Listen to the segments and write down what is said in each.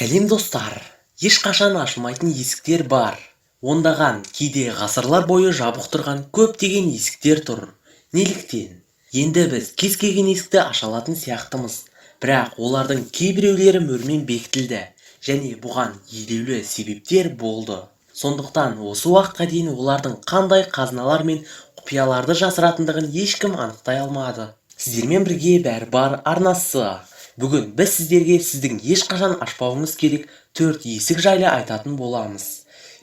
Сәлем достар, ешқашан ашылмайтын есіктер бар. Ондаған, кейде ғасырлар бойы жабық тұрған көптеген есіктер тұр. Неліктен? Енді біз кез келген есікті аша алатын сияқтымыз. Бірақ олардың кейбіреулері мөрмен бекітілді, және бұған елеулі себептер болды. Сондықтан осы уақытқа дейін олардың қандай қазыналар мен құпияларды жасыратындығын ешкім анықтай алмады. Сіздермен бірге бәрі бар арнасы. Бүгін біз сіздерге сіздің ешқашан ашпауыңыз керек 4 есік жайлы айтатын боламыз.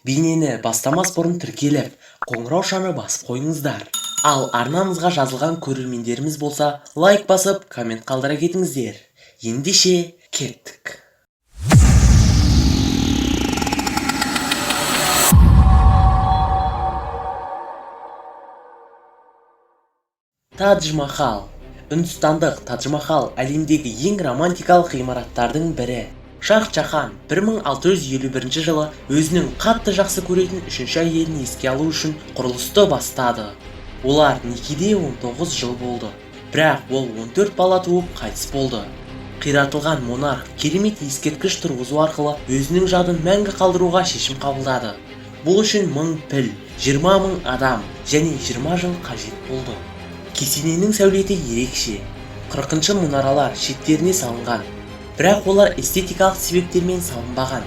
Бейнені бастамас бұрын тіркеліп, қоңырау шаны басып қойыңыздар. Ал арнамызға жазылған көрермендеріміз болса, лайк басып, коммент қалдыра кетіңіздер. Ендеше кеттік. Тадж-Махал. Үндістандық Тадж-Махал әлемдегі ең романтикалық ғимараттардың бірі. Шах-Джахан 1651 жылы өзінің қатты жақсы көретін үшінші әйелін еске алу үшін құрылысты бастады. Олар некеде 19 жыл болды. Бірақ ол 14 бала туып қайтыс болды. Қиратылған монарх керемет ескерткіш тұрғызу арқылы өзінің жадын мәңгі қалдыруға шешім қабылдады. Бұл үшін 1000 піл, 20 000 адам және 20 жыл қажет болды. Кесененің сәулеті ерекше. 40-шы мұнаралар шеттеріне салынған. Бірақ олар эстетикалық себептермен салынбаған.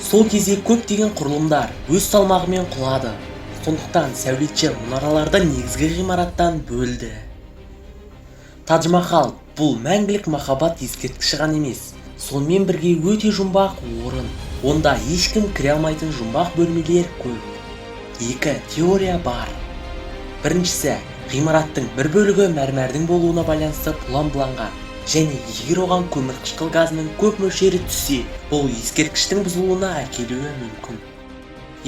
Сол кезде көптеген құрылымдар өз салмағымен құлады. Сондықтан сәулетші мұнараларды негізгі ғимараттан бөлді. Тадж-Махал бұл мәңгілік махаббат ескерткіші ғана емес, сонымен бірге өте жұмбақ орын. Онда ешкім кіре алмайтын жұмбақ бөлмелер көп. 2 теория бар. Біріншісі, ғимараттың бір бөлігі мәрмәрдің болуына байланысты пломбыланған. Және егер оған көмірқышқыл газының көп мөлшері түссе, бұл ескерткіштің бұзылуына әкелуі мүмкін.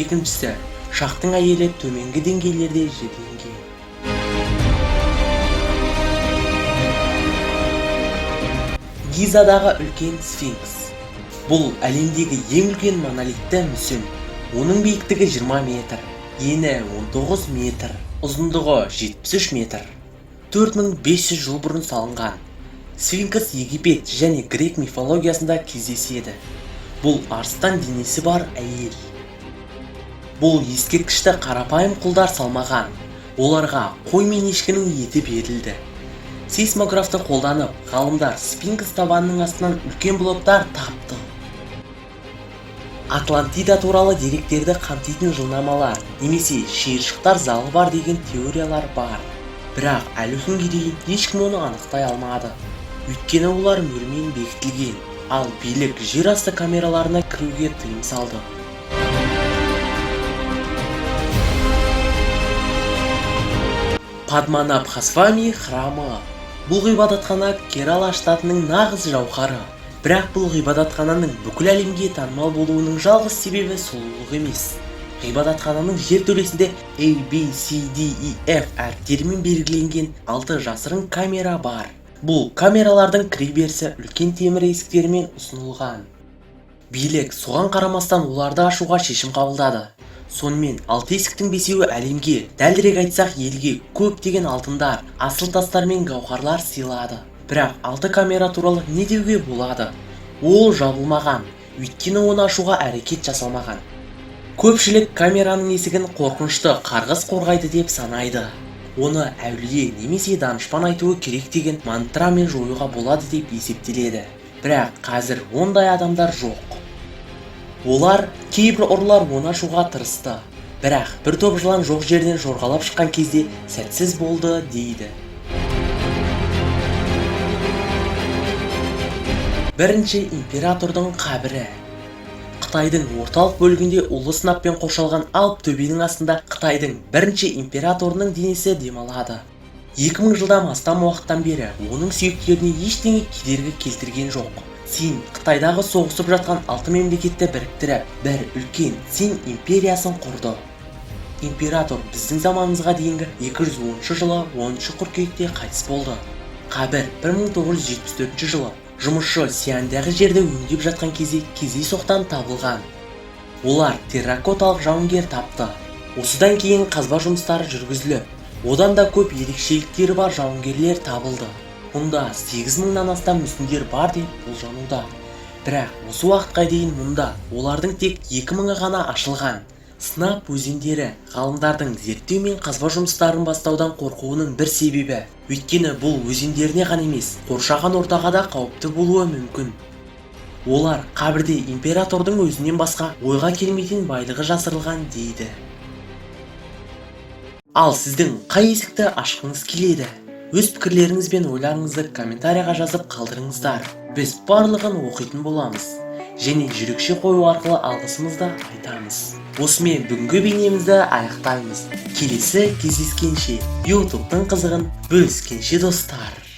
Екіншісі, шахтың әйелі төменгі деңгейлерде жерленген. Гизадағы үлкен сфинкс. Бұл әлемдегі ең үлкен монолитті мүсін. Оның биіктігі 20 метр, ені 19 метр, ұзындығы 73 метр. 4500 жыл бұрын салынған. Сфинкс Египет және грек мифологиясында кездеседі. Бұл арыстан денесі бар әйел. Бұл ескерткішті қарапайым құлдар салмаған. Оларға қой мен ешкінің еті берілді. Сейсмографты қолданып, ғалымдар сфинкс табанының астынан үлкен блоктар тапты. Атлантида туралы деректерді қамтитын жылнамалар, немесе шиыршықтар залы бар деген теориялар бар. Бірақ әлі күнге дейін ешкім оны анықтай алмады. Өйткені олар мөрмен бекітілген, ал билік жер асты камераларына кіруге тыйым салды. Падманабхасвами храмы. Бұл ғибадатхана Керала штатының нағыз жауһары. Бірақ бұл ғибадатхананың бүкіл әлемге танымал болуының жалғыз себебі сұлулық емес. Ғибадатхананың жертөлесінде A, B, C, D, E, F әріптерімен белгіленген 6 жасырын камера бар. Бұл камералардың кіреберісі үлкен темір есіктерімен ұсынылған. Билік соған қарамастан оларды ашуға шешім қабылдады. Сонымен 6 есіктің 5-еуі әлемге, дәлірек айтсақ елге көптеген алтындар, асыл тастар мен гауһарлар сыйлады. Бірақ 6 камера туралы не деуге болады? Ол жабылмаған, өйткені оны ашуға әрекет жасалмаған. Көпшілік камераның есігін қорқынышты қарғыс қорғайды деп санайды. Оны әулие немесе данышпан айтуы керек деген мантрамен жоюға болады деп есептеледі. Бірақ қазір ондай адамдар жоқ. Олар кейбір ұрылар оны ашуға тырысты. Бірақ бір топ жылан жоқ жерден жорғалап шыққан кезде сәтсіз болды дейді. Бірінші императордың қабірі. Қытайдың орталық бөлігінде улы сынаппен қоршалған Алп төбенің астында Қытайдың бірінші императорының денесі демалады. 2000 жылдан астам уақыттан бері оның сүйектеріне ештеңе кедергі келтірген жоқ. Цин Қытайдағы соғысып жатқан 6 мемлекетті біріктіріп, бір үлкен Цин империясын құрды. Император біздің заманымызға дейінгі 210 жылы 10 қыркүйекте қайтыс болды. Қабір 1974 жылы жұмысшы Сиандағы жерді өңдеп жатқан кезде кездейсоқтан табылған. Олар терракоталық жауынгер тапты. Осыдан кейін қазба жұмыстары жүргізіліп, одан да көп ерекшеліктері бар жауынгерлер табылды. Мұнда 8000-нан астам мүсіндер бар деп болжануда. Бірақ осы уақытқа дейін мұнда олардың тек 2000-ы ғана ашылған. Сынап өзендері ғалымдардың зерттеу мен қазба жұмыстарын бастаудан қорқуының бір себебі. Өйткені бұл өзендеріне ғана емес, қоршаған ортаға да қауіпті болуы мүмкін. Олар қабірде императордың өзінен басқа ойға келмейтін байлығы жасырылған дейді. Ал сіздің қай есікті ашқыңыз келеді? Өз пікірлеріңіз бен ойларыңызды комментарияға жазып қалдырыңыздар. Біз барлығын оқитын боламыз. Және жүрекше қою арқылы алғысымызды айтамыз. Осымен бүгінгі бейнемізді аяқтаймыз. Келесі кездескенше, YouTube'тың қызығын бөліскенше достар.